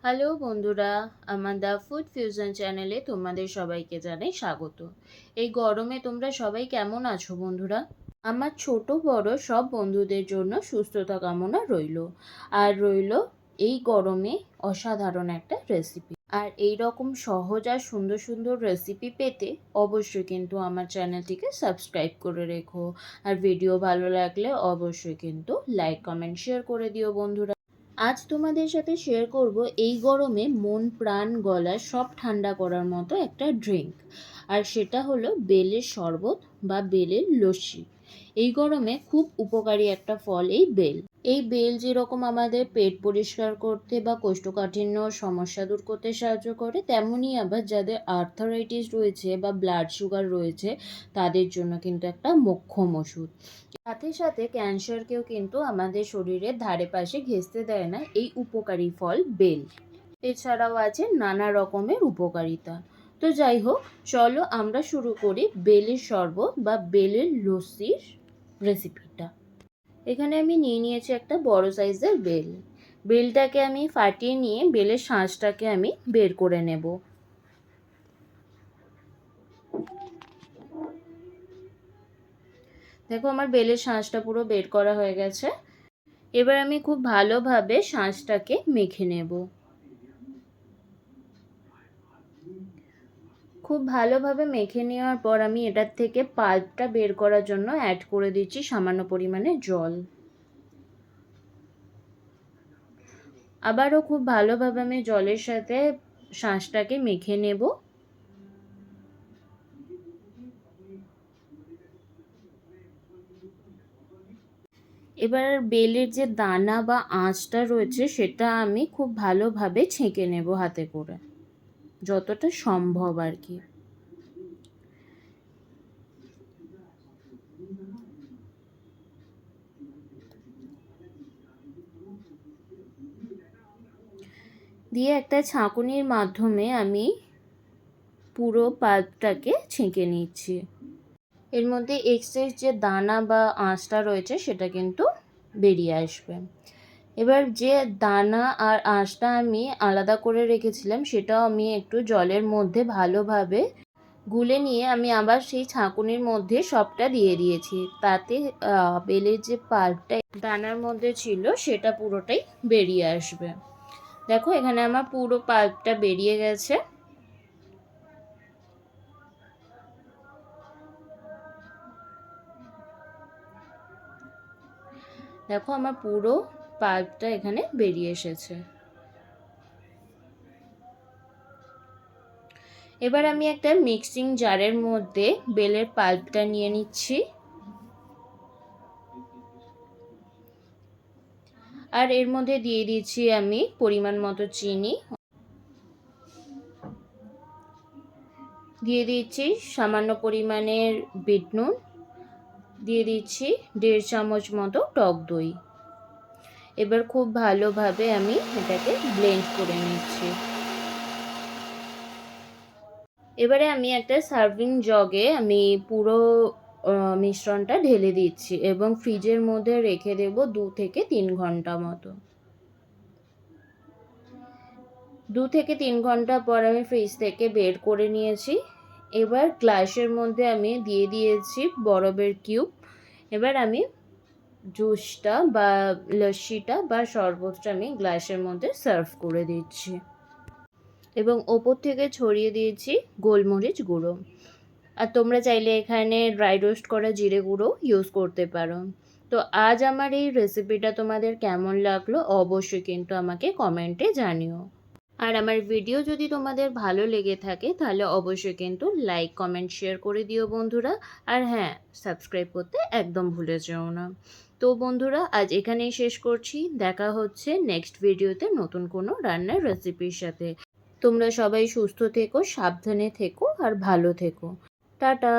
Hello বন্ধুরা, আমার the food fusion চ্যানেলে তোমাদের সবাইকে জানাই স্বাগত। এই গরমে তোমরা সবাই কেমন আছো বন্ধুরা? আমার ছোট বড় সব বন্ধুদের জন্য সুস্থতা কামনা রইল। আর রইল এই গরমে অসাধারণ একটা রেসিপি। আর এই রকম সহজ আর সুন্দর সুন্দর রেসিপি পেতে অবশ্যই কিন্তু আমার চ্যানেলটিকে সাবস্ক্রাইব করে রেখো। আর ভিডিও ভালো লাগলে অবশ্যই কিন্তু লাইক কমেন্ট শেয়ার করে দিও বন্ধুরা। আজ তোমাদের সাথে শেয়ার করব এই গরমে মন প্রাণ গলা সব ঠান্ডা করার মতো একটা ড্রিঙ্ক। আর সেটা হলো বেলের শরবত বা বেলের লস্যি। এই গরমে খুব উপকারী একটা ফল এই বেল। এই বেল যেরকম আমাদের পেট পরিষ্কার করতে বা কোষ্ঠকাঠিন্য সমস্যা দূর করতে সাহায্য করে, তেমনই আবার যাদের আর্থারাইটিস রয়েছে বা ব্লাড সুগার রয়েছে তাদের জন্য কিন্তু একটা মোক্ষম ওষুধ। সাথে সাথে ক্যান্সারকেও কিন্তু আমাদের শরীরের ধারে পাশে ঘেঁষতে দেয় না এই উপকারী ফল বেল। এছাড়াও আছে নানা রকমের উপকারিতা। তো যাই হোক, চলো আমরা শুরু করি বেলের শরবত বা বেলের লস্যির রেসিপিটা। এখানে আমি নিয়ে নিয়েছি একটা বড় সাইজের বেল। বেলটাকে আমি ফাটিয়ে নিয়ে বেলের শাঁসটাকে আমি বের করে নেব। দেখো, আমার বেলের শাঁসটা পুরো বের করা হয়ে গেছে। এবার আমি খুব ভালোভাবে শাঁসটাকে মেখে নেব। খুব ভালোভাবে মেখে নেওয়ার পর আমি এটার থেকে পাল্পটা বের করার জন্য অ্যাড করে দিচ্ছি সামান্য পরিমাণে জল। আবারও খুব ভালোভাবে আমি জলের সাথে শাঁসটাকে মেখে নেব। এবার বেলের যে দানা বা আঁশটা রয়েছে সেটা আমি খুব ভালোভাবে ছেঁকে নেব হাতে করে, যতটা সম্ভব আর কি। দিয়ে একটা ছাঁকুনির মাধ্যমে আমি পুরো পাল্পটাকে ছেঁকে নিচ্ছি। এর মধ্যে এক্সেস যে দানা বা আঁশটা রয়েছে সেটা কিন্তু বেরিয়ে আসবে। এবার যে দানা আর আঁশটা আমি আলাদা করে রেখেছিলাম সেটাও আমি একটু জলের মধ্যে ভালোভাবে গুলে নিয়ে আমি আবার সেই ছাঁকুনির মধ্যে সবটা দিয়ে দিয়েছি। তাতে বেলের যে পাল্পটা দানার মধ্যে ছিল সেটা পুরোটাই বেরিয়ে আসবে। দেখো, এখানে আমার পুরো পাল্পটা বেরিয়ে গেছে। দেখো, আমার পুরো পাল্পটা এখানে বেরিয়ে এসেছে। এবার আমি একটা মিক্সিং জারের মধ্যে বেলের পাল্পটা নিয়ে নিচ্ছি। আর এর মধ্যে দিয়ে দিচ্ছি আমি পরিমাণ মতো চিনি, দিয়ে দিচ্ছি সামান্য পরিমাণের বিট নুন, দিয়ে দিচ্ছি 1.5 চামচ মতো টক দই। এবার খুব ভালোভাবে আমি এটাকে ব্লেন্ড করে নিচ্ছি। এবারে আমি একটা সার্ভিং জগে আমি পুরো মিশ্রণটা ঢেলে দিচ্ছি এবং ফ্রিজের মধ্যে রেখে দেব 2 থেকে 3 ঘন্টা মতো। 2 থেকে 3 ঘন্টা পর আমি ফ্রিজ থেকে বের করে নিয়েছি। এবার গ্লাসের মধ্যে আমি দিয়ে দিয়েছি বরফের কিউব। এবার আমি জুসটা বা লস্যিটা বা শরবতটা আমি গ্লাসের মধ্যে সার্ভ করে দিচ্ছি এবং ওপর থেকে ছড়িয়ে দিয়েছি গোলমরিচ গুঁড়ো। আর তোমরা চাইলে এখানে ড্রাই রোস্ট করা জিরে গুঁড়ো ইউজ করতে পারো। তো আজ আমার এই রেসিপিটা তোমাদের কেমন লাগলো অবশ্যই কিন্তু আমাকে কমেন্টে জানিও। আর আমার ভিডিও যদি তোমাদের ভালো লেগে থাকে তাহলে অবশ্যই কিন্তু লাইক কমেন্ট শেয়ার করে দিও বন্ধুরা। আর হ্যাঁ, সাবস্ক্রাইব করতে একদম ভুলে যেও না। তো বন্ধুরা, আজ এখানেই শেষ করছি। দেখা হচ্ছে নেক্সট ভিডিওতে নতুন কোনো রান্নার রেসিপির সাথে। তোমরা সবাই সুস্থ থেকো, সাবধানে থেকো আর ভালো থেকো। টাটা।